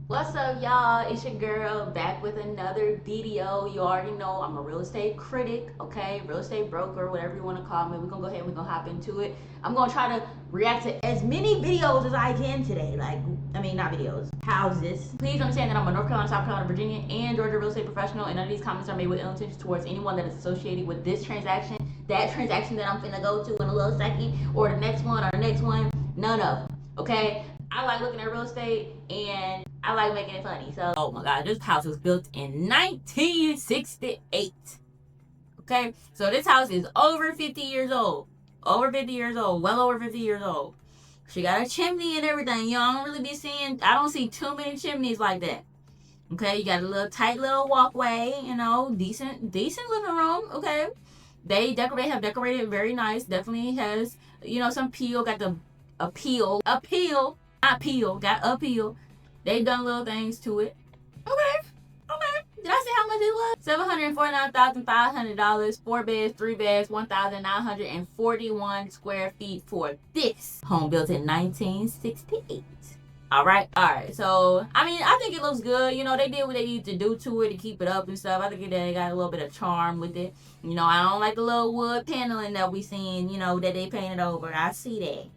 What's up, y'all? It's your girl back with another video. You already know I'm a real estate critic, okay? Real estate broker, whatever you want to call me. We're gonna go ahead and we're gonna hop into it. I'm gonna try to react to as many videos as I can today. Not videos, houses. Please understand that I'm a North Carolina, South Carolina, Virginia, and Georgia real estate professional, and none of these comments are made with ill intentions towards anyone that is associated with this transaction, that transaction that I'm finna go to in a little second, or the next one, or the next one. None of them, okay? I like looking at real estate and I like making it funny. So, oh my God, this house was built in 1968. Okay, so this house is over 50 years old. Over 50 years old, well over 50 years old. She got a chimney and everything. You don't really be seeing, I don't see too many chimneys like that. Okay, you got a little tight little walkway, decent living room. Okay, have decorated very nice. Definitely has, some peel, got the appeal, not peel, got uphill. They done little things to it. Okay. Did I say how much it was? $749,500, 4 beds, 3 beds, 1,941 square feet for this home built in 1968. All right. So, I think it looks good. They did what they needed to do to it to keep it up and stuff. I think they got a little bit of charm with it. I don't like the little wood paneling that we seen, that they painted over. I see that.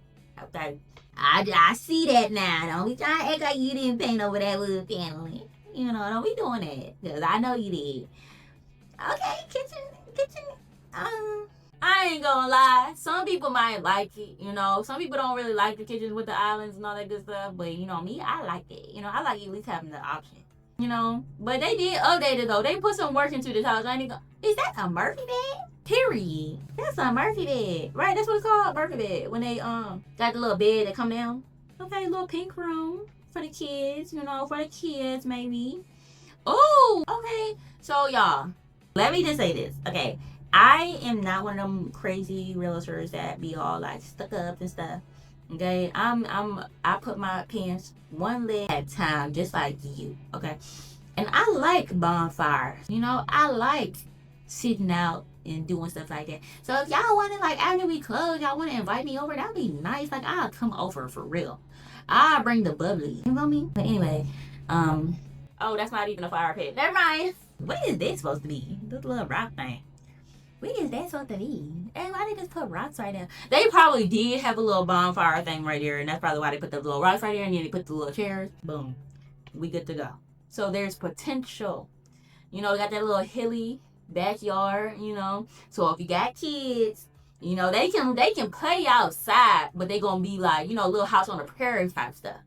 Okay. I see that now. Don't be trying to act like you didn't paint over that wood paneling. Don't be doing that. Because I know you did. Okay, kitchen. I ain't gonna lie. Some people might like it, Some people don't really like the kitchens with the islands and all that good stuff. But, me, I like it. I like at least having the option. But they did update it, though. They put some work into this house. Is that a Murphy bed? Period. That's a Murphy bed. Right, that's what it's called, Murphy bed. When they got the little bed that come down. Okay, little pink room for the kids, maybe. Oh, okay. So y'all, let me just say this. Okay. I am not one of them crazy realtors that be all like stuck up and stuff. Okay, I put my pants one leg at a time, just like you. Okay, and I like bonfires. I like sitting out and doing stuff like that. So if y'all want to, like, after we close, y'all want to invite me over, that'd be nice. Like, I'll come over for real. I'll bring the bubbly. You know me? But anyway, oh, that's not even a fire pit. Never mind. What is this supposed to be? This little rock thing. What is that supposed to be? And why they just put rocks right there? They probably did have a little bonfire thing right there, and that's probably why they put the little rocks right there, and then they put the little chairs. Boom. We good to go. So there's potential. They got that little hilly backyard, So if you got kids, they can play outside, but they gonna be like, little house on the prairie type stuff.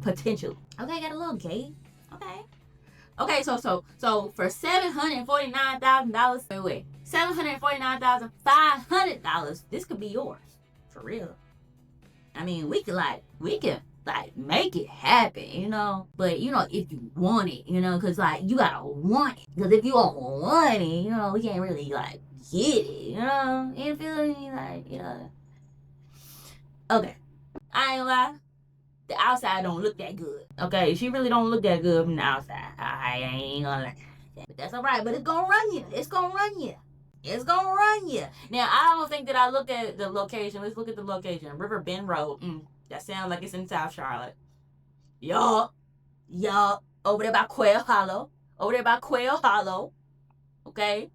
Potential. Okay, got a little gate. Okay, so for $749,000, wait, $749,500, this could be yours. For real. We could make it happen, But, if you want it, because, you gotta want it. Because if you don't want it, we can't really, get it, You feel me? Okay. I ain't lie. The outside don't look that good. Okay, she really don't look that good from the outside. I ain't gonna lie. But that's alright, but it's gonna run you. Now, I don't think that I looked at the location. Let's look at the location. Riverbend Rd. That sounds like it's in South Charlotte. Yup. Over there by Quail Hollow. Okay?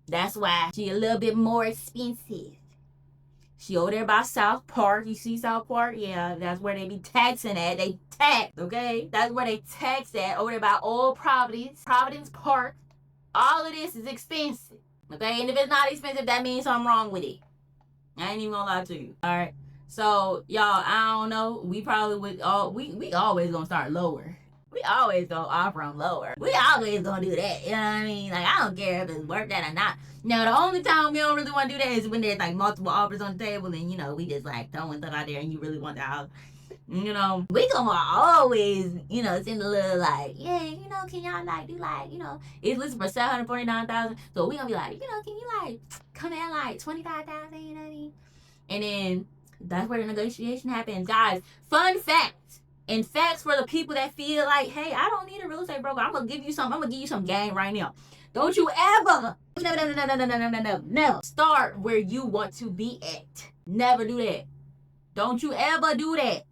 That's why she a little bit more expensive. She over there by South Park. You see South Park? Yeah, that's where they be taxing at. They tax, okay? That's where they tax at. Over there by Old Providence Park. All of this is expensive. Okay? And if it's not expensive, that means something wrong with it. I ain't even gonna lie to you. Alright? So, y'all, I don't know. We probably would we always gonna start lower. We always gonna offer them lower. We always gonna do that. You know what I mean? Like, I don't care if it's worth that or not. Now, the only time we don't really want to do that is when there's, like, multiple offers on the table and, we just, like, throwing stuff out there and you really want the house. We gonna always, send a little, like, yeah, can y'all, like, do, like, it's listed for $749,000. So we gonna be like, can you, like, come at, like, $25,000, you know what I mean? And then that's where the negotiation happens. Guys, fun fact. And facts for the people that feel like, hey, I don't need a real estate broker. I'm gonna give you some game right now. Don't you ever no. Start where you want to be at. Never do that. Don't you ever do that.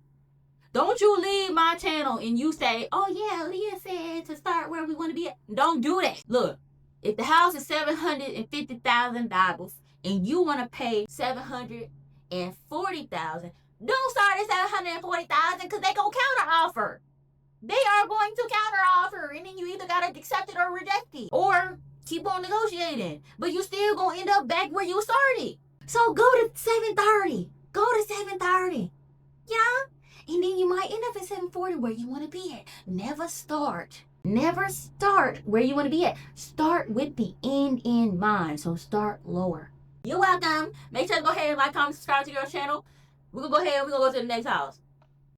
Don't you leave my channel and you say, oh yeah, Leah said to start where we want to be at. Don't do that. Look, if the house is $750,000 and you want to pay $740,000, don't start at $740,000 because they gonna counter offer. They are going to counter offer, and then you either gotta accept it or reject it, or keep on negotiating. But you still gonna end up back where you started. So go to 730. Go to 730. Yeah? And then you might end up at 740 where you want to be at. Never start where you want to be at. Start with the end in mind. So start lower. You're welcome. Make sure to go ahead and like, comment, subscribe to your channel. We're gonna go to the next house.